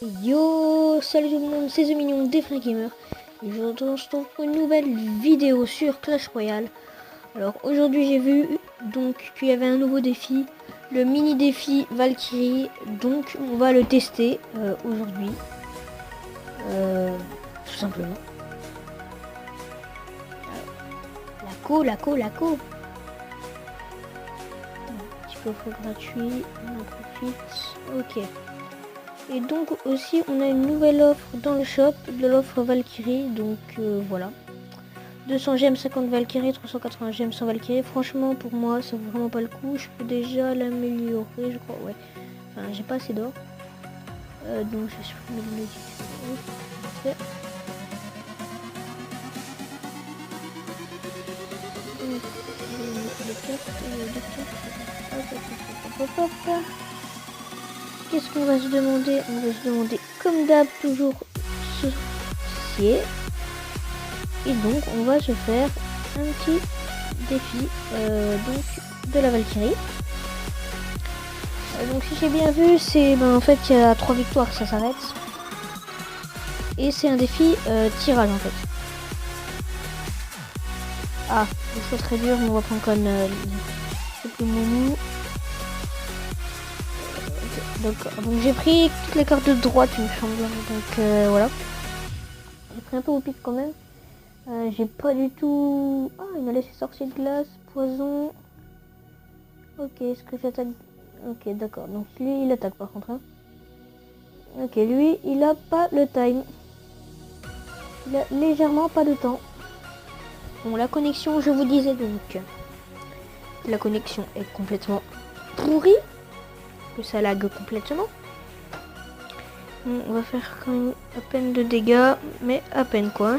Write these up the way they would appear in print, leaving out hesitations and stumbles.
Yo, salut tout le monde, c'est The Mignon des Frères Gamer. Et je vous retrouve pour une nouvelle vidéo sur Clash Royale. Alors aujourd'hui j'ai vu donc qu'il y avait un nouveau défi, le mini défi Valkyrie. Donc on va le tester aujourd'hui. Tout simplement. La co. Petit coffre gratuit, on en profite. Ok. Et donc aussi on a une nouvelle offre dans le shop, de l'offre Valkyrie, donc voilà. 200 gemmes, 50 Valkyrie, 380 gemmes, 100 Valkyrie. Franchement pour moi ça vaut vraiment pas le coup, je peux déjà l'améliorer je crois, ouais. Enfin j'ai pas assez d'or. Donc je supprime le notification. Qu'est-ce qu'on va se demander? On va se demander comme d'hab toujours sorcier. Et donc on va se faire un petit défi donc de la Valkyrie. Donc si j'ai bien vu, c'est en fait il y a 3 victoires, ça s'arrête. Et c'est un défi tirage en fait. Ah, c'est très dur, mais on va prendre quand même le plus moumou. D'accord, donc j'ai pris toutes les cartes de droite, il me semble. Donc voilà. J'ai pris un peu au pif quand même. J'ai pas du tout... Ah, il m'a laissé sorcier de glace, poison. Ok, est-ce que j'attaque... Ok, d'accord. Donc lui, il attaque par contre. Hein. Ok, lui, il a pas le time. Il a légèrement pas de temps. Bon, la connexion, je vous disais donc... La connexion est complètement pourrie. Que ça lag complètement. Bon, on va faire quand même à peine de dégâts. Mais à peine quoi.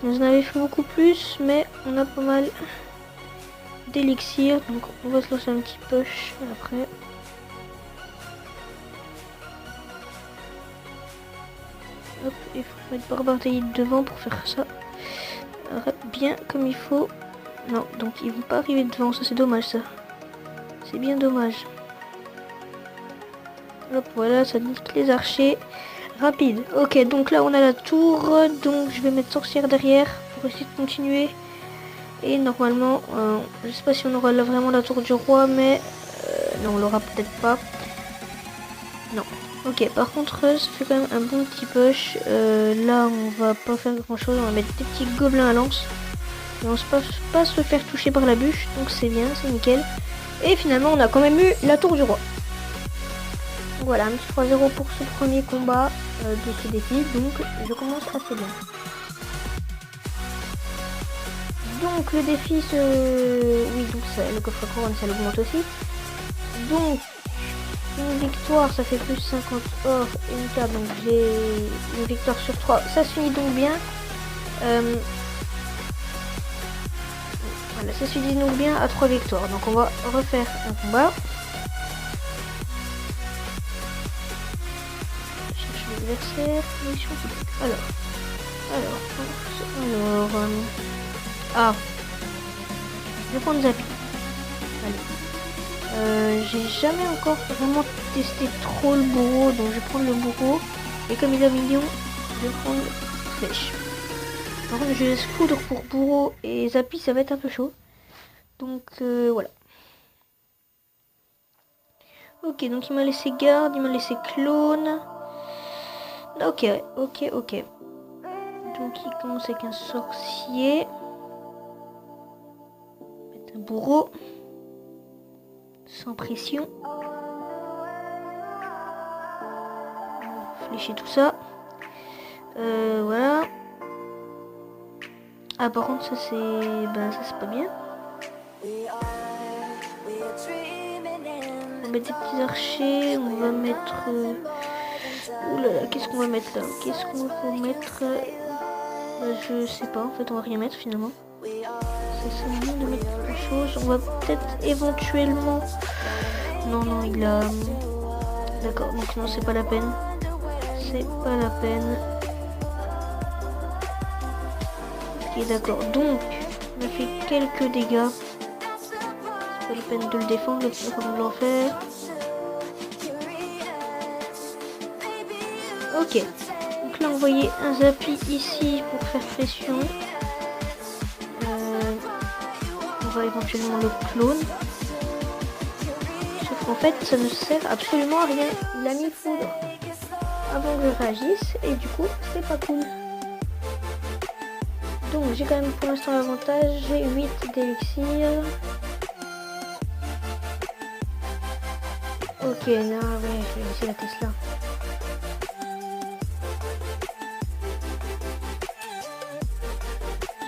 On en avait fait beaucoup plus, mais on a pas mal d'élixir. Donc on va se lancer un petit push après. Hop, il faut mettre Barbardaïd devant pour faire ça bien comme il faut. Non, donc ils vont pas arriver devant, ça c'est dommage ça. C'est bien dommage. Hop, voilà, ça nique les archers. Rapide. Ok, donc là on a la tour, donc je vais mettre sorcière derrière pour essayer de continuer. Et normalement, je sais pas si on aura là vraiment la tour du roi, mais non, on l'aura peut-être pas. Non. Ok, par contre, ça fait quand même un bon petit push. Là, on va pas faire grand chose. On va mettre des petits gobelins à lance. Et on ne va pas se faire toucher par la bûche. Donc c'est bien, c'est nickel. Et finalement, on a quand même eu la tour du roi. Voilà, un petit 3-0 pour ce premier combat de ce défi. Donc, je commence assez bien. Donc, le défi oui, donc ça, le coffre couronne, ça l'augmente aussi. Donc, une victoire, ça fait plus 50 or et une carte, donc j'ai une victoire sur 3. Ça se finit donc bien. Voilà, ça se finit donc bien à 3 victoires. Donc on va refaire un combat. Je cherche l'adversaire. Alors. Ah, je vais prendre Zappy. Allez. J'ai jamais encore vraiment testé trop le bourreau, donc je vais prendre le bourreau. Et comme il a mignon, je vais prendre flèche. Par contre, je laisse foudre pour bourreau et Zappy, ça va être un peu chaud. Donc voilà. Ok, donc il m'a laissé garde, il m'a laissé clone. Ok. Donc il commence avec un sorcier. Mettre un bourreau. Sans pression. Flécher tout ça. Voilà. Ah par contre ça c'est pas bien. On va mettre des petits archers, on va mettre... Oulala, qu'est-ce qu'on va mettre là? Qu'est-ce qu'on va mettre? Je sais pas, en fait on va rien mettre finalement. Ça sert à rien de mettre quelque chose. On va peut-être éventuellement... Non, il a... D'accord, donc non c'est pas la peine. C'est pas la peine. Ok d'accord, donc on a fait quelques dégâts. C'est pas la peine de le défendre, le plus de l'enfer. Ok. Donc là, envoyer un Zappy ici pour faire pression. On va éventuellement le clone. Sauf qu'en fait, ça ne sert absolument à rien. Il a mis foudre avant que je réagisse et du coup, c'est pas cool. Donc, j'ai quand même pour l'instant l'avantage. J'ai 8 d'élixir. Ok, non, ouais, je vais laisser la Tesla.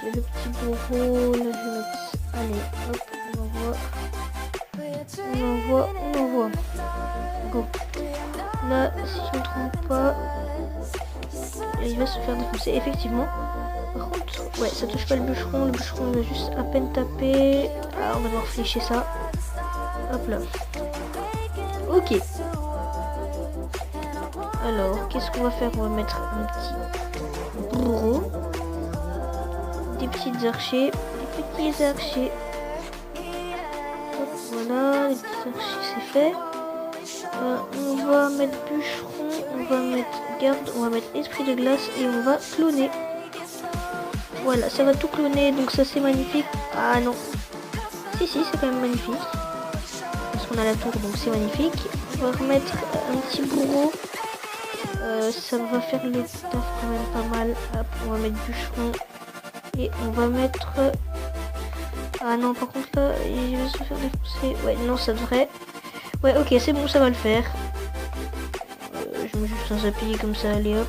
J'ai le petit bourreau, là je vais mettre... Allez, hop, on envoie. Go. Là, si je ne me trompe pas, il va se faire défoncer, effectivement. Par contre, ouais, ça touche pas le bûcheron il va juste à peine taper. Ah, on va devoir flécher ça. Hop là. Ok. Alors, qu'est-ce qu'on va faire? On va mettre un petit bourreau. Des petits archers. Hop, voilà, les petits archers, c'est fait. On va mettre bûcheron, on va mettre garde, on va mettre esprit de glace et on va cloner. Voilà, ça va tout cloner, donc ça c'est magnifique. Ah non. Si, c'est quand même magnifique. Parce qu'on a la tour, donc c'est magnifique. On va remettre un petit bourreau. Ça va faire le taf quand même pas mal. Hop, on va mettre bûcheron. Et on va mettre... Ah non, par contre là, il va se faire défoncer. Ouais, non, ça devrait... Ouais, ok, c'est bon, ça va le faire. Je mets juste un Zappy comme ça, allez hop.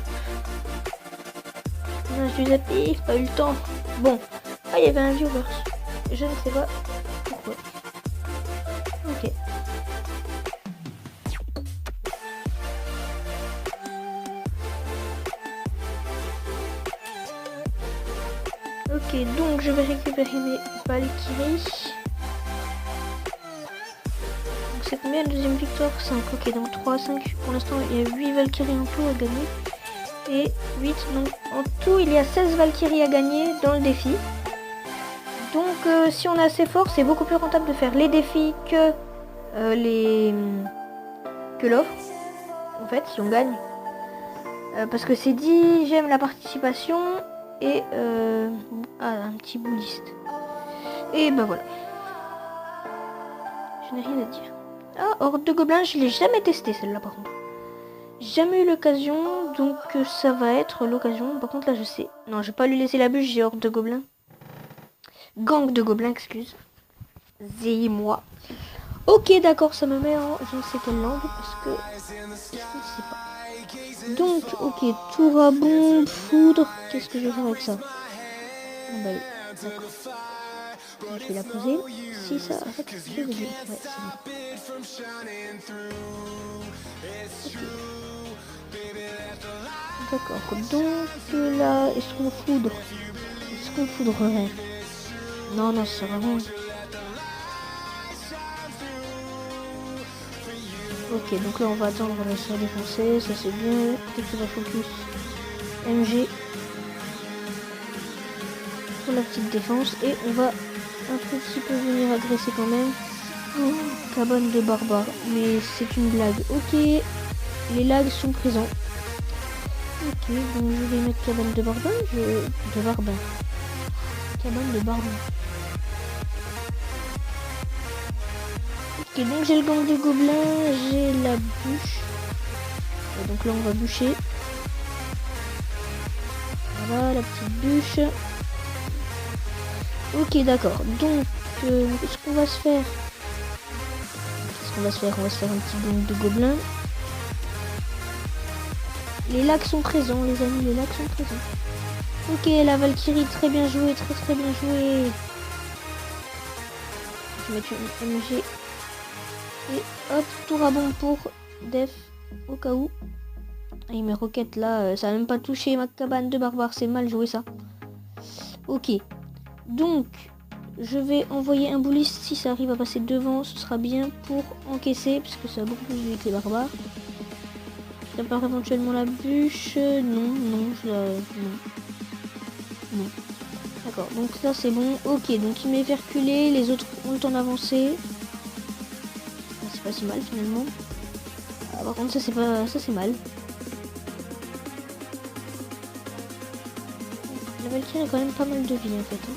Non, je suis Zappy, pas eu le temps. Bon, ah, il y avait un viewer. Je ne sais pas pourquoi. Ok. Ok, donc je vais récupérer mes Valkyries. Donc c'est combien la deuxième victoire? 5. Ok, donc 3, 5. Pour l'instant, il y a 8 Valkyries en tout à gagner. Et 8, donc en tout, il y a 16 Valkyries à gagner dans le défi. Donc si on est assez fort, c'est beaucoup plus rentable de faire les défis que l'offre. En fait, si on gagne. Parce que c'est dit, j'aime la participation et un petit bouliste. Et ben voilà. Je n'ai rien à dire. Ah, Horde de Gobelins, je l'ai jamais testé celle-là par contre. Jamais eu l'occasion, donc ça va être l'occasion. Par contre là je sais. Non, je vais pas lui laisser la bûche, j'ai Horde de Gobelins. Gang de Gobelins, excuse. Zéi-moi. Ok, d'accord, ça me met en je ne sais quelle langue parce que je ne sais pas. Donc, ok, tour à bombe, foudre. Qu'est-ce que je vais faire avec ça? Bah, d'accord. Je vais la poser. Si ça arrête, je vais dire. Ouais, c'est bon. D'accord, donc là, est-ce qu'on foudre? Est-ce qu'on foudrerait? Non, non, c'est vraiment... Ok, donc là on va attendre la se défoncer, ça c'est bien. Peut-être qu'on va focus MG pour la petite défense et on va un petit peu venir agresser quand même. Oh, cabane de barbares, mais c'est une blague. Ok, les lags sont présents. Ok, donc je vais mettre cabane de barbares, cabane de barbares. Ok, donc j'ai le gang de gobelins, j'ai la bûche. Et donc là on va bûcher. Voilà la petite bûche. Ok, d'accord. Donc ce qu'on va se faire. On va se faire un petit gang de gobelins. Les lacs sont présents, les amis, les lacs sont présents. Ok, la Valkyrie, très bien joué, très bien joué. Je vais mettre une MG. Et hop, tour à bombe pour Def, au cas où. Et mes roquettes là, ça n'a même pas touché ma cabane de barbare, c'est mal joué ça. Ok, donc je vais envoyer un bouliste, si ça arrive à passer devant, ce sera bien pour encaisser, parce que ça va beaucoup plus vite que les barbares. Je prépare éventuellement la bûche, non. D'accord, donc ça c'est bon, ok, donc il m'est fait reculer, les autres ont le temps d'avancer. C'est pas si mal finalement. Ah, par contre ça c'est mal. La Valkyrie a quand même pas mal de vie en fait. Hein.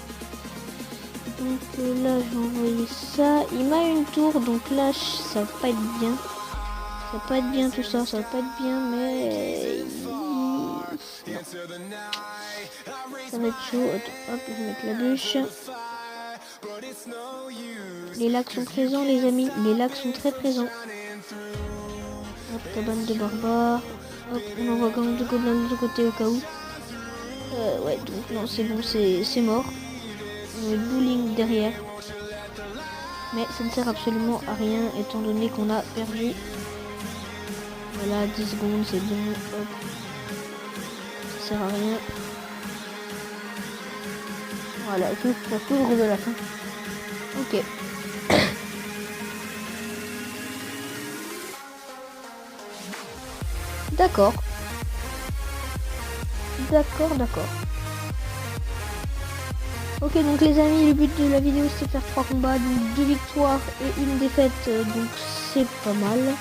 Donc là je vais envoyer ça. Il m'a une tour donc là ça va pas être bien. Ça va pas être bien tout ça, ça va pas être bien mais... Ça va être chaud. Hop, je vais mettre la bûche. Les lacs sont présents les amis, les lacs sont très présents. Hop, cabane de barbares. Hop, on envoie quand même 2 gobelins de l'autre côté au cas où. Ouais, donc non, c'est bon, c'est mort. On a bowling derrière. Mais ça ne sert absolument à rien étant donné qu'on a perdu. Voilà, 10 secondes, c'est bon. Hop. Ça sert à rien. Voilà, juste la poudre de la fin. Ok. D'accord. D'accord. Ok, donc les amis, le but de la vidéo c'est de faire 3 combats, donc 2 victoires et 1 défaite, donc c'est pas mal.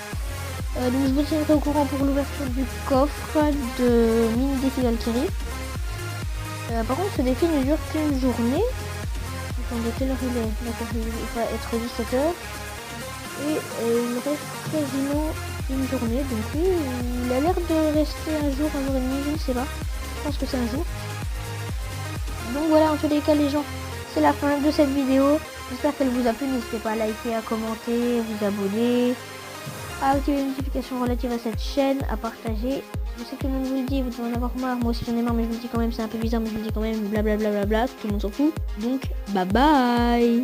Donc je vous tiendrai au courant pour l'ouverture du coffre de Mini Défi Valkyrie. Par contre, ce défi ne dure qu'une journée. Attendez, quelle heure il est? D'accord, il va être 17h. Et il reste quasiment une journée, donc oui, il a l'air de rester un jour et demi, je ne sais pas. Je pense que c'est un jour. Donc voilà, en tous les cas les gens, c'est la fin de cette vidéo. J'espère qu'elle vous a plu. N'hésitez pas à liker, à commenter, vous abonner, à activer les notifications relatives à cette chaîne, à partager. Je sais que tout le monde vous le dit, vous devez en avoir marre. Moi aussi j'en ai marre, mais je vous le dis quand même, c'est un peu bizarre, mais je vous le dis quand même, blablabla, tout le monde s'en fout. Donc bye bye.